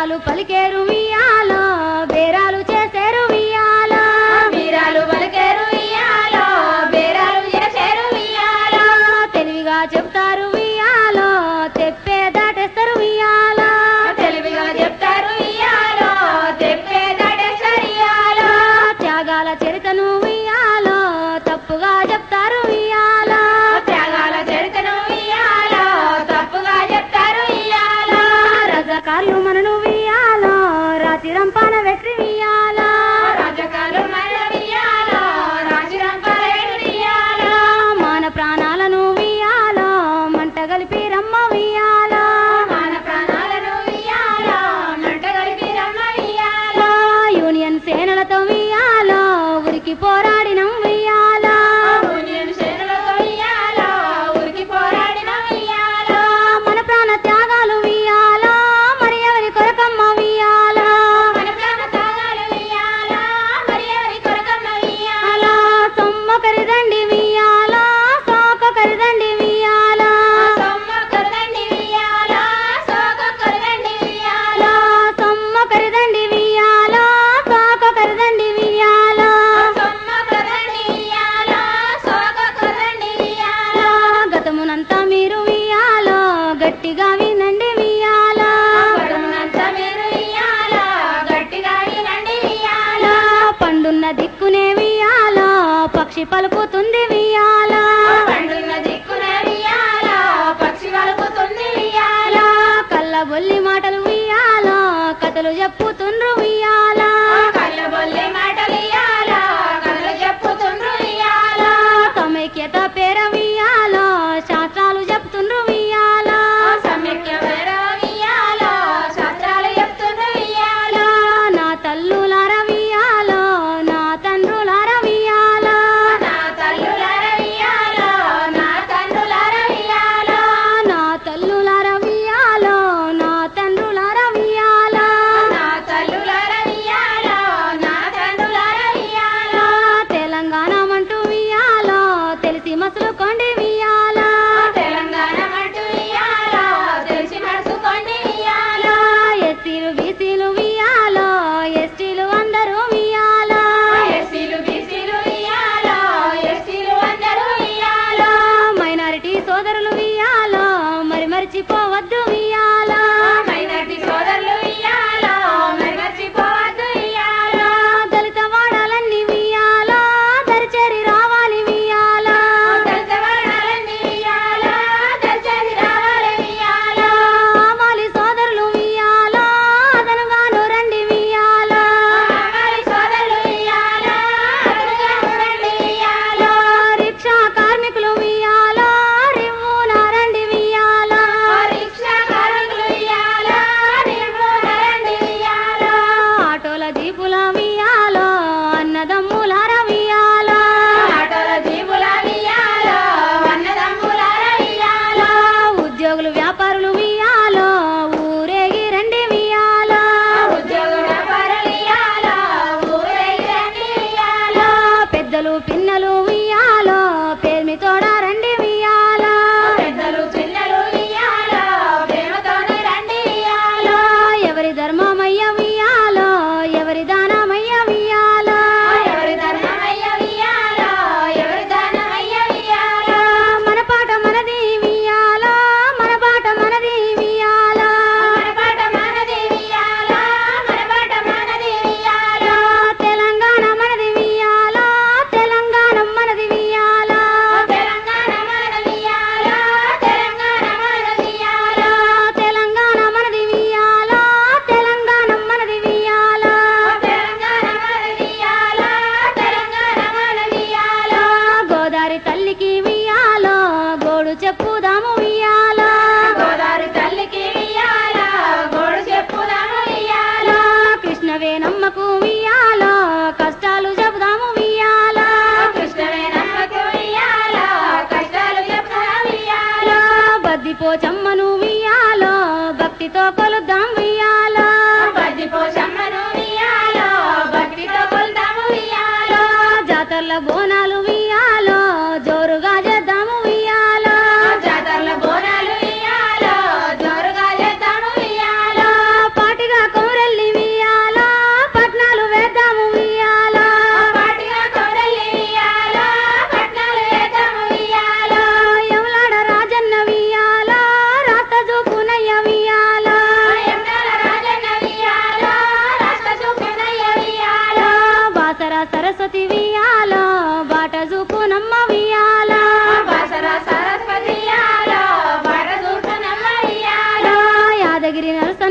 వీరాలు పలికేరు వియాలో బేరాలు చేసేరు వియాలో వీరాలు పలికేరు వియాలో బేరాలు చేసేరు వియాలో తెలివిగా చెప్తారు వియాలో తెప్పే దాటేస్తారు వియాలో తెలివిగా చెప్తారు వియాలో తెప్పే దాటేస్తారు వియాలో త్యాగాల చరితను వియాలో తప్పుగా చెప్తారు వియాలో త్యాగాల చరితను వియాలో తప్పుగా చెప్తారు వియాలో రజకార్లు మనను వియాలో రాతి రంపాన వెట్రి వియాలో రాజకాలు మన వియాలో రాజరంపాల వియాలో మాన ప్రాణాలను వియాలో మంట కలిపి రమ్మ వియాలో మన ప్రాణాలను వియాలో మంట కలిపి రమ్మ వియాలో యూనియన్ సేనలతో వియాలో ఉరికి పోరాడినం వియాలో యూనియన్ సేనలతో వియాలో ఉరికి పోరాడిన వియాలో మన ప్రాణ త్యాగాలు వియాలో మరి ఎవరి కొరకమ్మ వియాలో మన ప్రాణ త్యాగాలు వియాలో మరి ఎవరి కొరకమ్మ వియాలో సొమ్మ కరిదండి వియాలో సోక కరిదండి వియాలో సొమ్మ కరదండి వియాలో సోక కరదండి వియాలో సొమ్మ కరిదండి వియాలో సోక కరిదండి వియాలో సొమ్మ కరదండి వియాలో సోక కరదండి వియాలో గతమునంతా మీరు వియాలో గట్టిగా వినండి వియాలో పడమునంత మీరు వియాలో గట్టిగా వినండి వియాలో పండున్న దిక్కునే వియాలో పక్షి పలుకుతుంది వియాలో పండున్న దిక్కున వియాలో పక్షి వలుకుతుంది వియాలో కళ్ళబొల్లి మాటలు వియాలో కథలు చెప్పుతుండ్రు వియాలో కళ్ళబొల్లి మాటలు వియాలో కథలు చెప్పుతుండ్రు వియాలో సమైక్యత పేర వియాలో శాస్త్రాలు చెప్తుండ్రు వియాలో సమైక్య వేర వియాలో శాస్త్రాలు చెప్తుండ్రు వియాలో నా తల్లులార వియాలో నా తండ్రులార వియాలో నా తల్లులార వియాలో నా తండ్రులార వియాలో నా తల్లులార వియాలో నా తండ్రులార వియాలో నా తల్లులార వియాలో నా తండ్రులార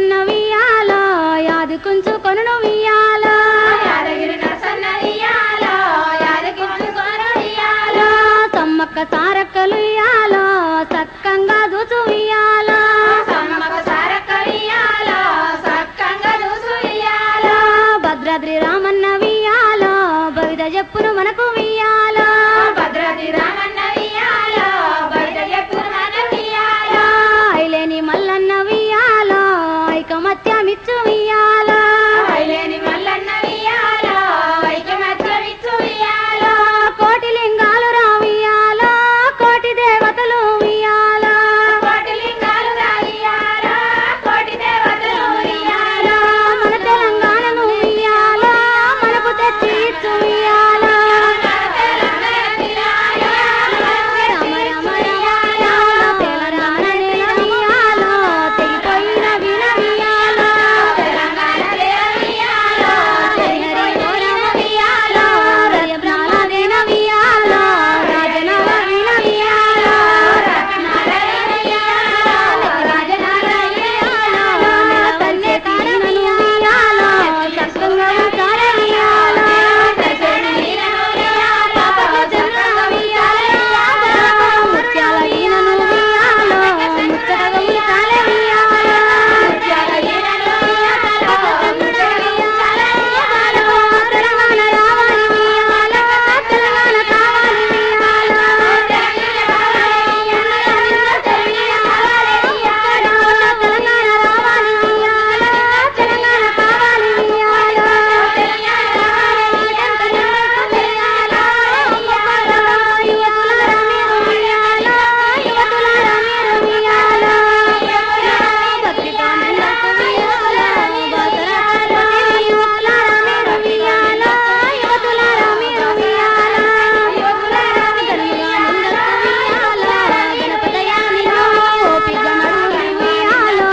నరసన్న వియాలో యాదుకుంచుకొను వియాలో యాదగిరి నరసన్న వియాలో యాదగించుకొను వియాలో సమ్మక్క సారక్కలు వియాలో సక్కంగా దూచు వియాలో సమ్మక్క సారక్క వియాలో సక్కంగా దూసు వియాలో భద్రాద్రి రామన్న వియాలో బవిద చెప్పును మనకు వియాలో భద్రాద్రి రామన్న వియాలో బయట ఎప్పుడు మన వియాలో ఐలేని మల్లన్న వియాలో ఐకమత్యమిచ్చు వియాలో ఐలేని మల్లన్న వియాలో ఐకమత్యమిచ్చు వియాలో కోటి లింగాలు రావియాలో కోటి దేవతలు వియాలో కోటి లింగాలు రావియాలో కోటి దేవతలు వియాలో మన తెలంగాణను వియాలో మనకు తెచ్చి ఇచ్చు వియాలో రామ రామ రామ తెలంగాణ నేల వియాలో తెగిపోయిన విన వియాలో తెలంగాణ వియాలో హరి రామ వియాలో రత్నాల దేన వియాలో రాజనవ విన వియాలో తన్నే కాడను వియాలో సత్సంగం సార వియాలో ముత్యాల ఈనను వియాలో ముచ్చటగములు కాలే వియాలో తెలంగాణ రావాలి వియాలో తెలంగాణ కావాలి వియాలో తెలంగాణ రావాలి వియాలో తెలంగాణ కావాలి వియాలో యువతులారా మీరు వియాలో యువతులారా మీరు వియాలో భక్తితో నిండకు వియాలో బాసరతోటి యువతులారా మీరు వియాలో యువతులారా మీరు వియాలో గనుగా నిండకు వియాలో గణపతయాని ఓపిక నడుగురి వియాలో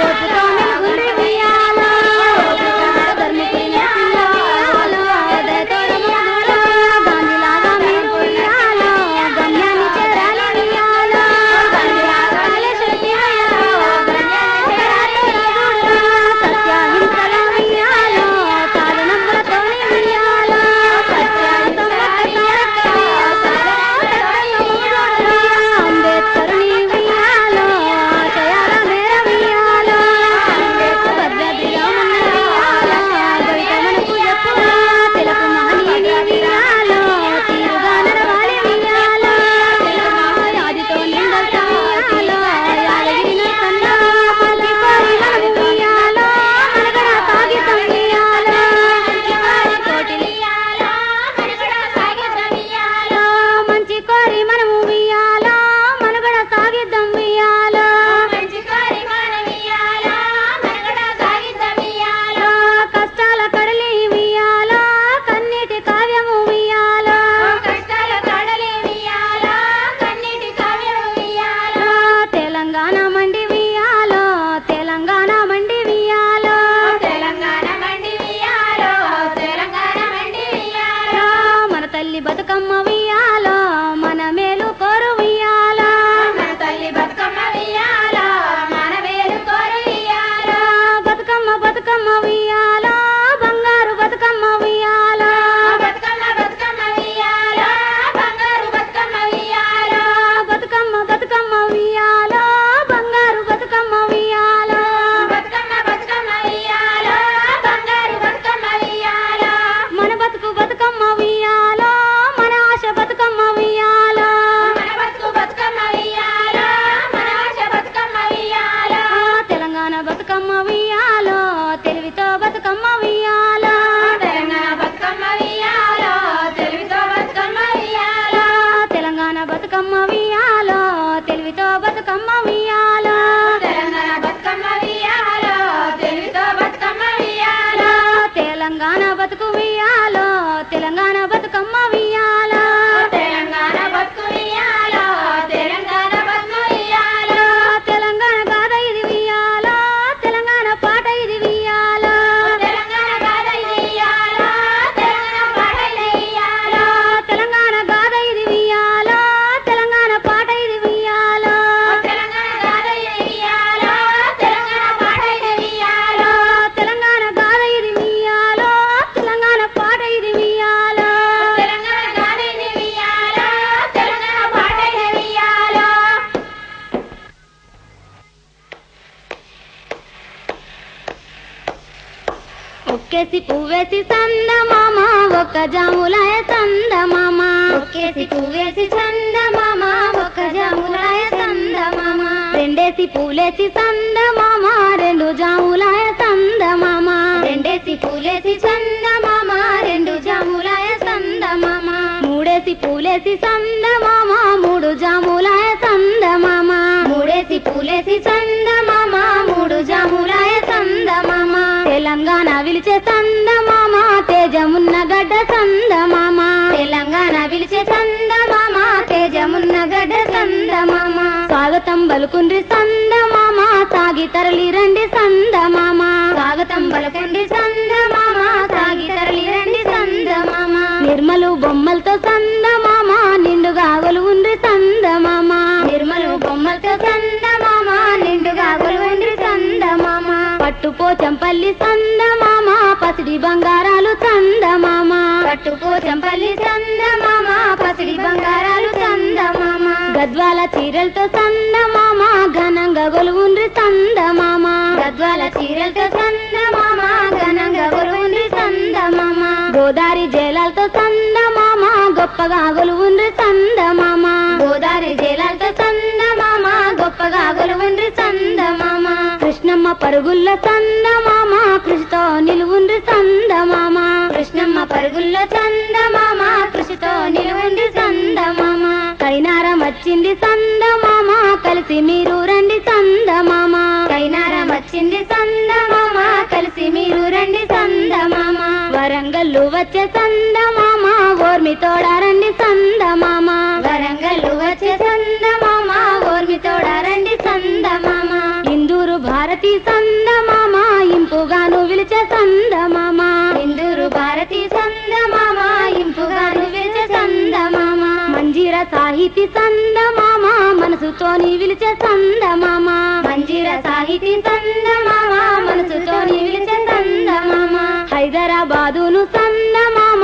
ఓపిక మెలుగురి వియాలో ధర్మపురి నరసింహ వియాలో దయతోడ మధుర గాంధీలాగా మీరు వియాలో గమ్యాన్ని చేరాలి వియాలో కాళేశ్వరి వియాలో సత్యహింసల వియాలో సాధనములతో వియాలో అంబేద్కరుని వియాలో ఆశయాల మేర వియాలో భద్రాద్రి రామన్న వియాలో బయట మనకు చెప్పురా తెలుగు మహనీయుని వియాలో తీరుగా నడవాలి వియాలో ఆదితో నిండక వియాలో యాదగిరి నరసన్న మంచి కోరి మనకు వియాలో మనగడ సాగితం వియాలో కోటి మంచి కోరి మనము వియాలో మనుగడ సాగిద్దాం వియాలో కష్టాల కడలి వియాలో కన్నీటి కావ్యము వియాలో తెలంగాణ మండి వియాలో తెలంగాణ మండి వియాలో మన తల్లి బతుకమ్మ వియాలో మన మేలు కోరు వియాలో బతుకమ్మ బతుకమ్మ వియాలో బంగారు బతుకమ్మ వియాలో బతుకమ్మ బతుకమ్మ వియాలో బంగారు బతుకమ్మ వియాలో మన బతుకు బతుకమ్మ వియాలో మన ఆశ బతుకమ్మ వియాలో తెలంగాణ బతుకమ్మ వియాలో తెలివితో బతుకమ్మ వియాలో తెలంగాణ బతుకమ్మ వియాలో తెలివితో బతుకమ్మ వియాలో తెలంగాణ బతుకు వియాలో తెలంగాణ బతుకమ్మ వియాలో తెలంగాణ గాథ ఇది వియాలో తెలంగాణ పాట ఇది వియాలో తెలంగాణ గాథ ఇది వియాలో తెలంగాణ పాట ఇది వియాలో ఒక్కేసి పువ్వేసి చందమామ ఒక్క జాములాయ చందమామ ఒక్కేసి పువ్వేసి చందమామ ఒక్క జాములాయ చందమామ రెండేసి పూలేసి చందమామ రెండు జాములాయ చందమామ రెండేసి పూలేసి చందమామ రెండు జాములాయ చందమామ మూడేసి పూలేసి చందమామ మూడు జాములాయ చందమామ మూడేసి పూలేసి చందమామ మూడు జాములాయ చందమామ తెలంగాణ విలిచే చందమామ తేజమున్న గడ్డ చందమామ తెలంగాణ పిలిచే చందమామ తేజమున్న గడ్డ చందమామ స్వాగతం బలుకుండ్రి చందమామ సాగి తరలి రండి చందమామ స్వాగతం పలకండి చందమామ సాగి తరలి రండి చందమామ నిర్మలు బొమ్మలతో చందమామ నిండుగా ఉండ్రి చందమామ నిర్మలు బొమ్మలతో చందమామ నిండుగా కొలువండి చందమామ పట్టుపోచంపల్లి చందమామ పసిడి బంగారాలు చందమామ పట్టుపోచంపల్లి చందమామ పసిడి బంగారాలు చందమామ గద్వాల చీరలతో చందమామ ఘనంగా ఉండ్రి చందమామ గద్వాల చీరలతో చందమామ ఘనంగా కొలువండి చందమామ గోదారి జలాలతో చందమామ గొప్పగా ఉండ్రి చందమామ గోదావరి జలాలతో చందమామ గొప్పగా కొలువండి చందమామ కృష్ణమ్మ పరుగుల్లో చందమామ కృషితో నిలువుండ్రి చందమామ కృష్ణమ్మ పరుగుల్లో చందమామ కృషితో నిలువండి చందమామ కైనారం వచ్చింది చందమామ కలిసి మీరు రండి చందమామ కైనారం వచ్చింది చందమామ కలిసి మీరు రండి చందమామ వరంగల్లు వచ్చే చందమామ ఓర్మి తోడారండి చందమామ వరంగల్ వచ్చే చందమామ ఓర్మి తోడారండి చందమామ ఇందూరు భారతి చందమామ ఇంపుగాను విలిచే చందమామ ఇందూరు భారతి చందమామ ఇంపుగాను విలిచే చందమామ మంజీర సాహితీ చందమామ మనసుతోని విలిచే చందమామ మంజీర సాహితీ చందమామ మనసుతోని విలిచే చందమామ హైదరాబాదును చందమామ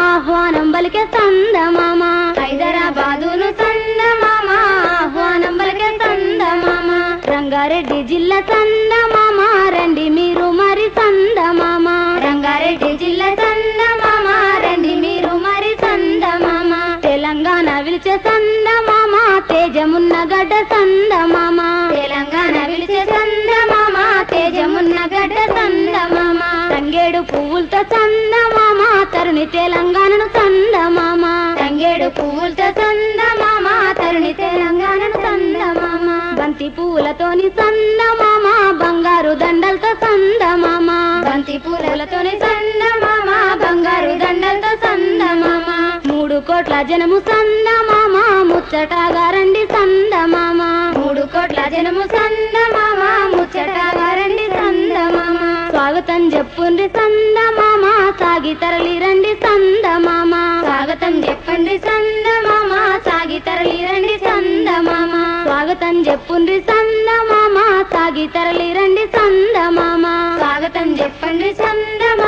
ఆహ్వానం బలికే చందమామ హైదరాబాదును చందమామ ఆహ్వానం పలికే చందమామ రంగారెడ్డి జిల్లా చందమామ రండి మీరు మరి చందమామ రంగారెడ్డి జిల్లా చందమామ రండి మీరు మరి చందమామ తెలంగాణ విలిచే చందమామ తేజమున్న గడ్డ చందమామ తెలంగాణ పిలిచే చందమామ తేజమున్న గడ్డ చందమామ తంగేడు పువ్వులతో చందమామ తరుణి తెలంగాణను చందమామ తంగేడు పువ్వులతో చందమామ తరుణి తెలంగాణను చందమామ బంతి పువ్వులతోని చందమామ బంగారు దండలతో చందమామ బంతి పూలతోని చందమామ బంగారు దండలతో చందమామ 3 కోట్ల జనము చందమామ ముచ్చటగా రండి చందమామ 3 కోట్ల జనము చందమామ ముచ్చటగా రండి చందమామ స్వాగతం చెప్పుండ్రి చందమామ సాగి తరలి రండి చందమామ స్వాగతం చెప్పండి చందమామ సాగి తరలి రండి చందమామ స్వాగతం చెప్పుండ్రి చందమామ సాగి తరలి రండి చందమామ స్వాగతం చెప్పండి చందమామ